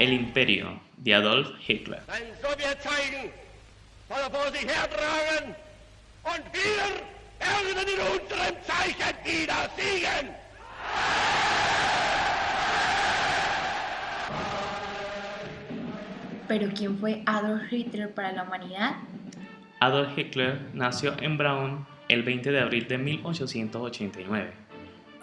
El Imperio de Adolf Hitler. Sein Sowjetscheichen soll vor sich hertragen und wir werden in unserem Zeichen wieder siegen. ¿Pero quién fue Adolf Hitler para la humanidad? Adolf Hitler nació en Braun el 20 de abril de 1889.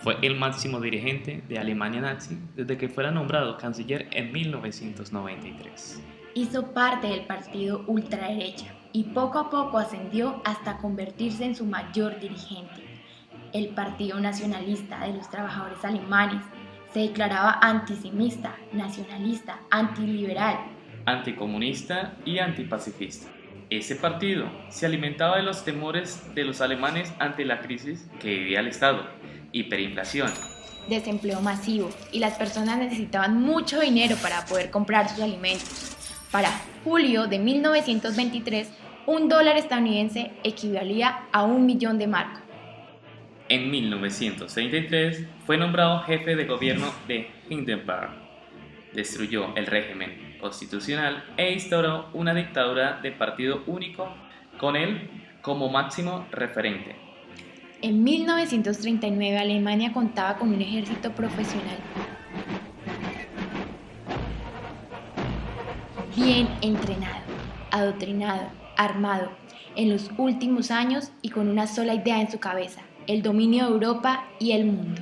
Fue el máximo dirigente de Alemania nazi desde que fuera nombrado canciller en 1993. Hizo parte del partido ultraderecha y poco a poco ascendió hasta convertirse en su mayor dirigente. El Partido Nacionalista de los Trabajadores Alemanes se declaraba antisemita, nacionalista, antiliberal, Anticomunista y antipacifista. Ese partido se alimentaba de los temores de los alemanes ante la crisis que vivía el Estado, hiperinflación, desempleo masivo y las personas necesitaban mucho dinero para poder comprar sus alimentos. Para julio de 1923, $1 estadounidense equivalía a 1.000.000 de marcos. En 1933 fue nombrado jefe de gobierno de Hindenburg. Destruyó el régimen constitucional e instauró una dictadura de partido único con él como máximo referente. En 1939 Alemania contaba con un ejército profesional bien entrenado, adoctrinado, armado en los últimos años y con una sola idea en su cabeza: el dominio de Europa y el mundo.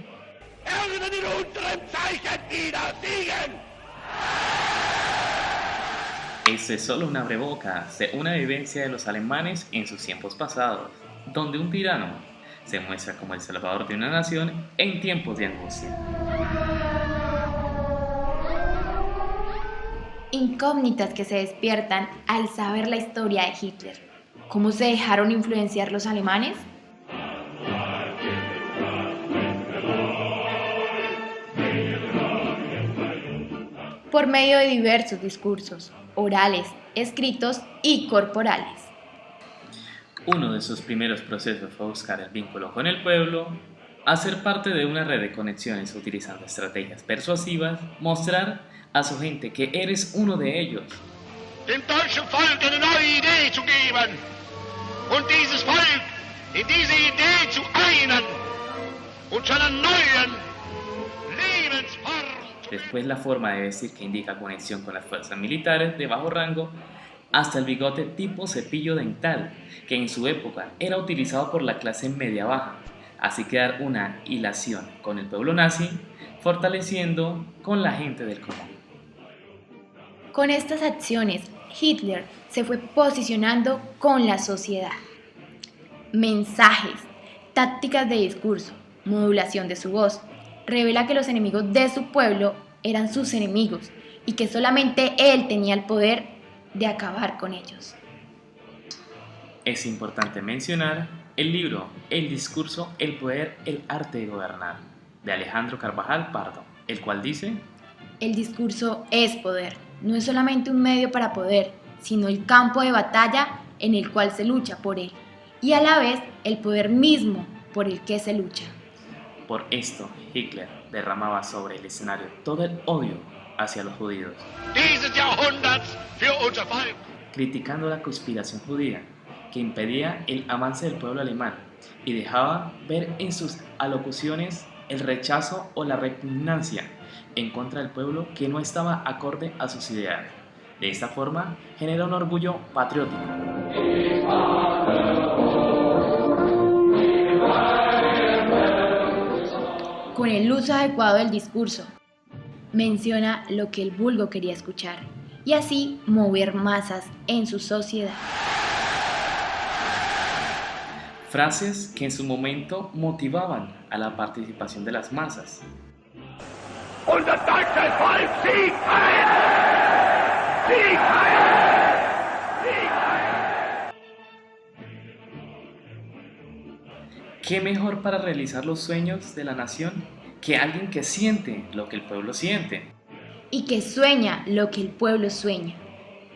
Eso es solo una abrebocas de una vivencia de los alemanes en sus tiempos pasados, donde un tirano se muestra como el salvador de una nación en tiempos de angustia. Incógnitas que se despiertan al saber la historia de Hitler. ¿Cómo se dejaron influenciar los alemanes? Por medio de diversos discursos, orales, escritos y corporales. Uno de sus primeros procesos fue buscar el vínculo con el pueblo, hacer parte de una red de conexiones utilizando estrategias persuasivas, mostrar a su gente que eres uno de ellos. Dem deutschen Volk eine neue Idee zu geben und dieses Volk in diese Idee zu einen und zu einer neuen Lebensform. Después la forma de vestir que indica conexión con las fuerzas militares de bajo rango, hasta el bigote tipo cepillo dental, que en su época era utilizado por la clase media-baja, así que dar una hilación con el pueblo nazi, fortaleciendo con la gente del común. Con estas acciones, Hitler se fue posicionando con la sociedad. Mensajes, tácticas de discurso, modulación de su voz, revela que los enemigos de su pueblo eran sus enemigos y que solamente él tenía el poder de acabar con ellos. Es importante mencionar el libro El discurso, el poder, el arte de gobernar, de Alejandro Carvajal Pardo, el cual dice: el discurso es poder, no es solamente un medio para poder, sino el campo de batalla en el cual se lucha por él, y a la vez el poder mismo por el que se lucha. Por esto, Hitler derramaba sobre el escenario todo el odio hacia los judíos, criticando la conspiración judía que impedía el avance del pueblo alemán y dejaba ver en sus alocuciones el rechazo o la repugnancia en contra del pueblo que no estaba acorde a sus ideales. De esta forma, genera un orgullo patriótico. Con el uso adecuado del discurso, menciona lo que el vulgo quería escuchar y así mover masas en su sociedad. Frases que en su momento motivaban a la participación de las masas. Unser deutsches Volk siegt ein! Siegt ein! Siegt ein! ¿Qué mejor para realizar los sueños de la nación que alguien que siente lo que el pueblo siente? Y que sueña lo que el pueblo sueña.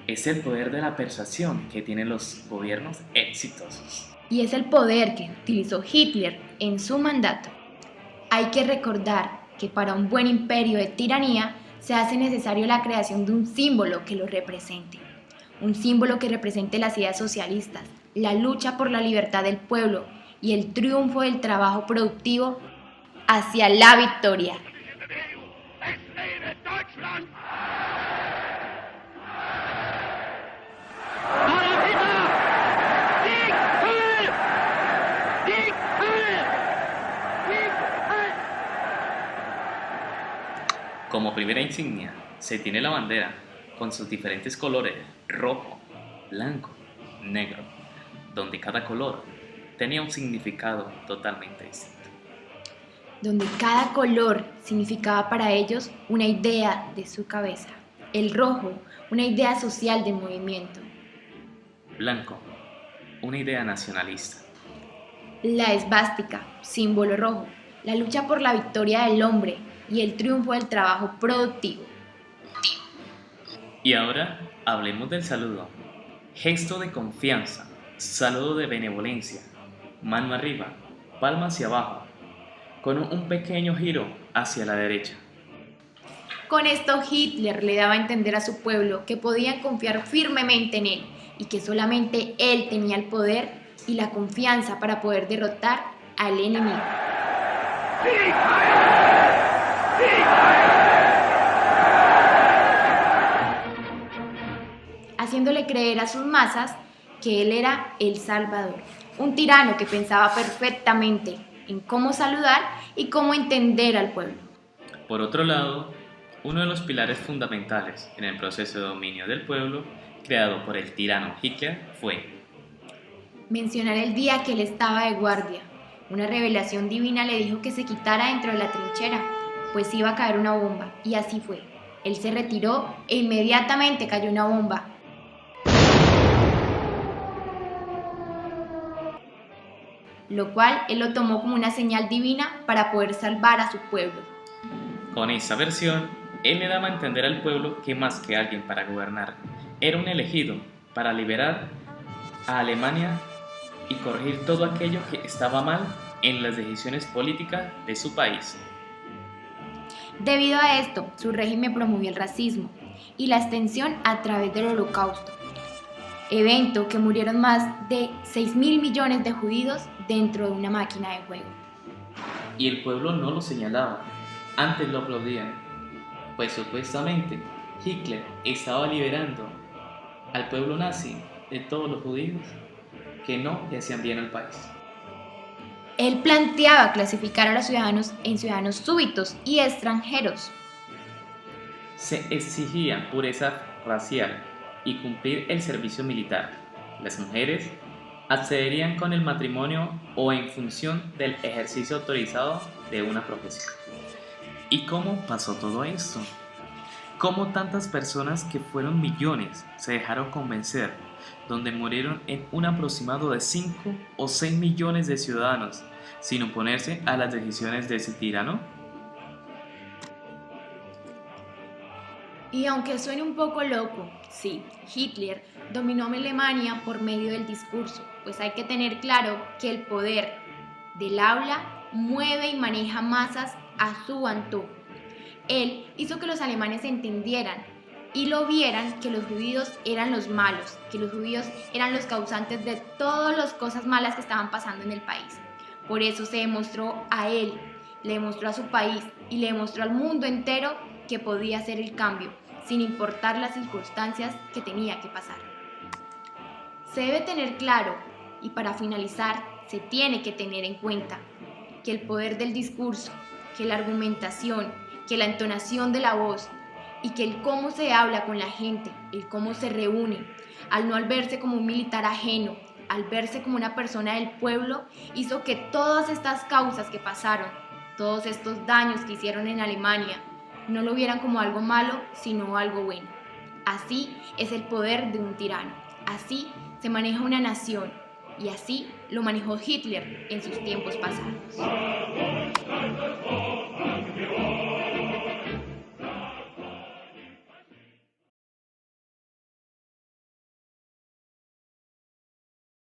Es el poder de la persuasión que tienen los gobiernos exitosos. Y es el poder que utilizó Hitler en su mandato. Hay que recordar que para un buen imperio de tiranía se hace necesario la creación de un símbolo que lo represente. Un símbolo que represente las ideas socialistas, la lucha por la libertad del pueblo y el triunfo del trabajo productivo hacia la victoria. Como primera insignia se tiene la bandera con sus diferentes colores, rojo, blanco, negro, donde cada color tenía un significado totalmente distinto. Donde cada color significaba para ellos una idea de su cabeza. El rojo, una idea social de movimiento. Blanco, una idea nacionalista. La esvástica, símbolo rojo, la lucha por la victoria del hombre y el triunfo del trabajo productivo. Y ahora hablemos del saludo. Gesto de confianza, saludo de benevolencia, mano arriba, palma hacia abajo, con un pequeño giro hacia la derecha. Con esto Hitler le daba a entender a su pueblo que podían confiar firmemente en él y que solamente él tenía el poder y la confianza para poder derrotar al enemigo. Haciéndole creer a sus masas que él era el Salvador, un tirano que pensaba perfectamente en cómo saludar y cómo entender al pueblo. Por otro lado, uno de los pilares fundamentales en el proceso de dominio del pueblo creado por el tirano Hitler fue mencionar el día que él estaba de guardia. Una revelación divina le dijo que se quitara dentro de la trinchera, pues iba a caer una bomba, y así fue. Él se retiró e inmediatamente cayó una bomba. Lo cual él lo tomó como una señal divina para poder salvar a su pueblo. Con esa versión, él le daba a entender al pueblo que más que alguien para gobernar, era un elegido para liberar a Alemania y corregir todo aquello que estaba mal en las decisiones políticas de su país. Debido a esto, su régimen promovió el racismo y la extensión a través del Holocausto, evento que murieron más de 6.000 millones de judíos dentro de una máquina de fuego. Y el pueblo no lo señalaba, antes lo aplaudían, pues supuestamente Hitler estaba liberando al pueblo nazi de todos los judíos que no le hacían bien al país. Él planteaba clasificar a los ciudadanos en ciudadanos súbitos y extranjeros. Se exigía pureza racial y cumplir el servicio militar. Las mujeres accederían con el matrimonio o en función del ejercicio autorizado de una profesión. ¿Y cómo pasó todo esto? ¿Cómo tantas personas que fueron millones se dejaron convencer, donde murieron en un aproximado de 5 o 6 millones de ciudadanos sin oponerse a las decisiones de ese tirano? Y aunque suene un poco loco, sí, Hitler dominó Alemania por medio del discurso, pues hay que tener claro que el poder del habla mueve y maneja masas a su antojo. Él hizo que los alemanes entendieran y lo vieran que los judíos eran los malos, que los judíos eran los causantes de todas las cosas malas que estaban pasando en el país. Por eso se demostró a él, le demostró a su país y le demostró al mundo entero que podía hacer el cambio, sin importar las circunstancias que tenía que pasar. Se debe tener claro, y para finalizar, se tiene que tener en cuenta que el poder del discurso, que la argumentación, que la entonación de la voz y que el cómo se habla con la gente, el cómo se reúne, al no verse como un militar ajeno, al verse como una persona del pueblo, hizo que todas estas causas que pasaron, todos estos daños que hicieron en Alemania, no lo vieran como algo malo, sino algo bueno. Así es el poder de un tirano, así se maneja una nación y así lo manejó Hitler en sus tiempos pasados.